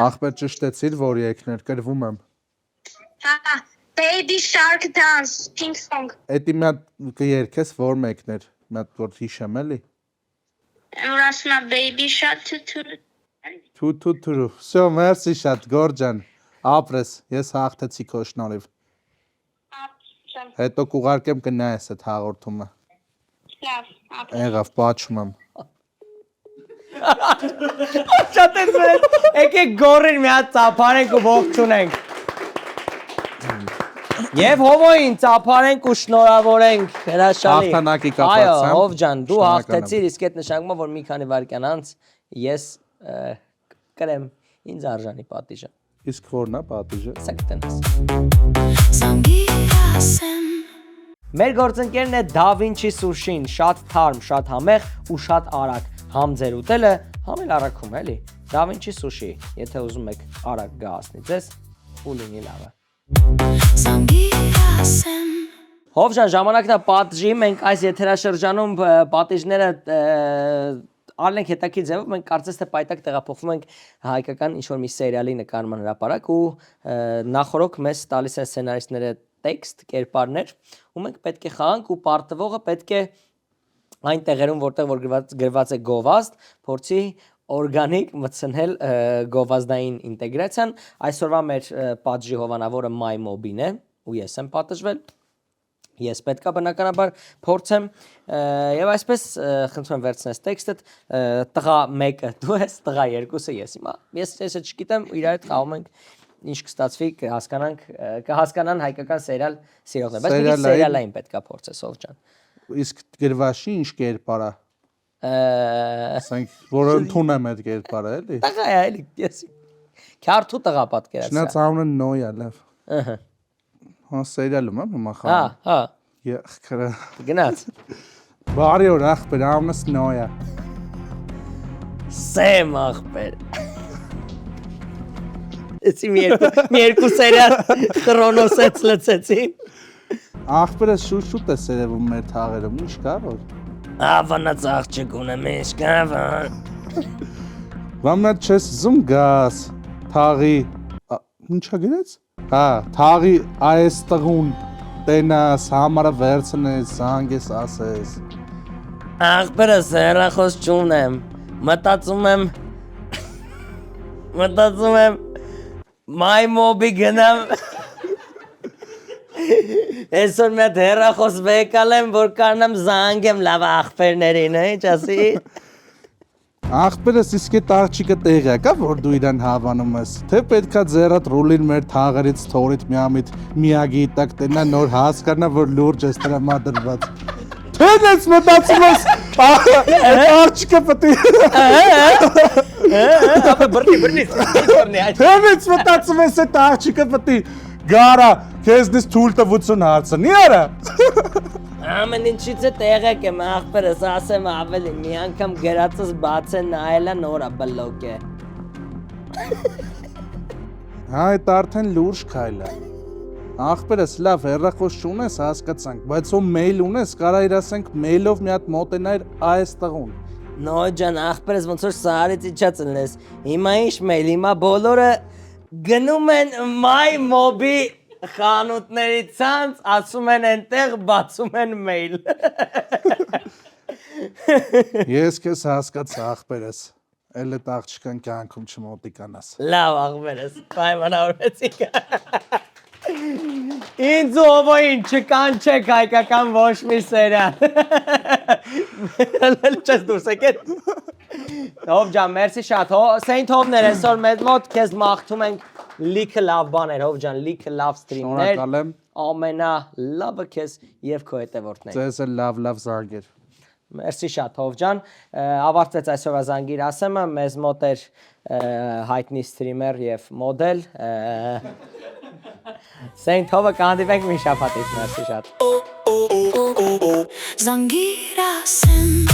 Ախպեր ճշտեցիր որ երկներ գրվում եմ։ Հա, Baby Shark Dance, Pink Song։ Էդի մի հատ կերքես որ մեկներ, մի հատ որ հիշեմ էլի։ Ուրասնա Baby Shark Թու։ Всё, merci շատ Գորջան։ Ապրես, ես հաղթեցի քո շնորհիվ։ Հետո կուղարկեմ կնայես այդ հաղորդումը։ Լավ, Եղավ, պատշում եմ։ Շատ են վերել, եկեք գորին մի հատ ծափարենք ու ողջունենք։ Եվ հովոյին ծափարենք ու շնորհավորենք, հրաշալի։ Հաղթանակի կապած, Այո, հա։ հով ջան, դու Շնորհակալ եմ։ հաղթեցիր, իսկ այդ նշանակում է, որ մի քանի վայրկյան անց ես կրեմ ինձ արժանի պատիժը։ Իսկ որն է պատիժը։ Սա կտենաս։ Մեր գործընկերն է Da Vinci Sushi-ն, շատ թարմ, շատ համեղ ու շատ արագ։ Համ ձեր ուտելը, համ էլ արագում էլի։ Da Vinci Sushi, եթե ուզում եք արագ գահացնի ձեզ, ու լինի լավը։ Հովժան, ժամանակն է պատժի, մենք այս եթերաշրջանում պատիժները արնենք հետաքրքիր ձևով, մենք կարծես թե պայտակ տեղափոխվում ենք հայկական ինչ-որ մի սերիալի նկարման հրապարակ ու նախորոք մեզ տալիս են սցենարիստները տեքստ, կերպարներ, ու մենք պետք է խաղանք ու պարտվողը պետք է այն տեղերում, որտեղ որ գրված է գովազդ, փորձի օրգանիկ մտցնել գովազդային ինտեգրացիան։ Այսօրվա մեր պատժի հովանավորը MyMob-ին է, ու ես եմ պատժվել։ Ես պետքա բնականաբար փորձեմ եւ այսպես խնդրում եմ վերցնես տեքստը տղա 1-ը դու ես տղա 2-ը ես հիմա ես չգիտեմ իրար հետ խաղում ենք ինչ կստացվի կհասկանան հայկական սերիալ սիրողներ բայց մի սերիալային պետքա փորձես ով ջան Իսկ գրվաշի ինչ կերպար է ասենք որ ընդունեմ այդ կերպարը էլի տղա է էլի ես քյարթու տղա պատկերացա Շնաց անունը Նոյա լավ ըհը Հա սերիալում եմ հիմա խաղում հա Եղքրը գնաց Բարի օր ախպեր անունս Նոյա Սեմ ախպեր Էսի մի երկու սերիալ քրոնոսից լցեցի Ախպերը շուտ է սերևում մեր թաղերում ինչ կա որ Ավանած աղջիկ ունեմ ինչ կավան Վամնա չես զում գաս թաղի ինչա գրեց Հա թաղի այս տղուն տենաս համարը վերցնես զանգես ասես Ախպերս հեռախոս չունեմ մտածում եմ MyMob-ի գնամ Այսօր մի հատ հեռախոս վեկալ եմ որ կարնամ զանգեմ լավ ախպերներին ինչ ասի Ախպերս իսկ այդ աղջիկը տեղյա կա որ դու իրան հավանում ես թե պետքա ձեռդ ռուլին մեր թաղերից թորից միամիտ միագի տակ տենա նոր հասկանա որ լուրջ ես տրամադրված Թե դες մտածում ես այդ աղջիկը պետք ապա բռնի Թե դες մտածում ես այդ աղջիկը պետք գարա քեզնից թույլ տվություն հարցնի արա Ամեն ինչից է տեղեկ եմ ախպերս ասեմ ավելի մի անգամ գրածս բաց է նայելա նորա բլոկ է Հա այդ արդեն լուրջ քայլ է Ախպերս լավ հեռախոս չունես հասկացանք բայց ո մեյլ ունես կարա իր ասենք մեյլով մի հատ մոտենայր այս տղուն Նոյ ջան ախպերս ոնց որ սարից իջած լես հիմա ինչ մեյլ հիմա բոլորը գնում են MyMob-ի Խանութների ցանց ասում են այնտեղ բացում են մեյլ Ես քեզ հասկացա ախպերս Էլ այդ աղջկան կյանքում չմոտիկանաս Լավ ախպերս պայմանավորվեցինք Ինձ ովոյին չկանչեք հայկական ոչ մի սերիալ Չես դուրս եկել Հով ջան մերսի շատ Սեյնթ Հովներ այսօր մեզ մոտ քեզ մաղթում ենք լիքը լավ բաներ հով ջան լիքը լավ ստրիմներ Շնորհակալ եմ ամենա լավը քեզ եւ քո հետևորդներին Ձեզ էլ լավ զարգեր Մերսի շատ հով ջան ավարտվեց այսօրվա զանգիր ասեմը մեզ մոտ էր հայտնի ստրիմեր եւ մոդել Սեյնթ Հովը կհանդիպենք մի շաբաթից մերսի շատ Զանգիր ասեմ